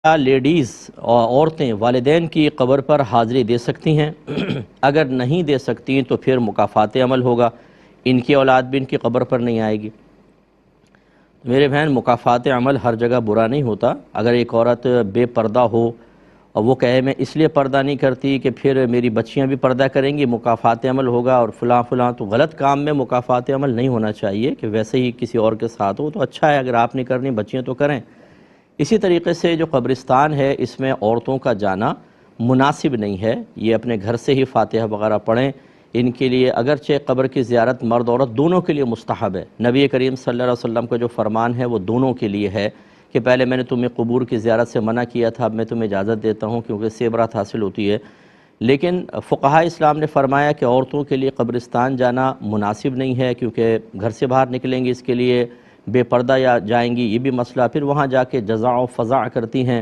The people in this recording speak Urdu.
کیا لیڈیز اور عورتیں والدین کی قبر پر حاضری دے سکتی ہیں؟ اگر نہیں دے سکتی تو پھر مکافات عمل ہوگا، ان کی اولاد بھی ان کی قبر پر نہیں آئے گی۔ میرے بہن، مکافات عمل ہر جگہ برا نہیں ہوتا۔ اگر ایک عورت بے پردہ ہو اور وہ کہے میں اس لیے پردہ نہیں کرتی کہ پھر میری بچیاں بھی پردہ کریں گی، مکافات عمل ہوگا اور فلاں فلاں، تو غلط کام میں مکافات عمل نہیں ہونا چاہیے کہ ویسے ہی کسی اور کے ساتھ ہو تو اچھا ہے، اگر آپ نہیں کرنی بچیاں تو کریں۔ اسی طریقے سے جو قبرستان ہے اس میں عورتوں کا جانا مناسب نہیں ہے، یہ اپنے گھر سے ہی فاتحہ وغیرہ پڑھیں۔ ان کے لیے اگرچہ قبر کی زیارت مرد عورت دونوں کے لیے مستحب ہے، نبی کریم صلی اللہ علیہ وسلم کا جو فرمان ہے وہ دونوں کے لیے ہے کہ پہلے میں نے تمہیں قبور کی زیارت سے منع کیا تھا، اب میں تمہیں اجازت دیتا ہوں کیونکہ اس سے عبرت حاصل ہوتی ہے۔ لیکن فقہاء اسلام نے فرمایا کہ عورتوں کے لیے قبرستان جانا مناسب نہیں ہے، کیونکہ گھر سے باہر نکلیں گی اس کے لیے بے پردہ یا جائیں گی، یہ بھی مسئلہ، پھر وہاں جا کے جزع و فضع کرتی ہیں۔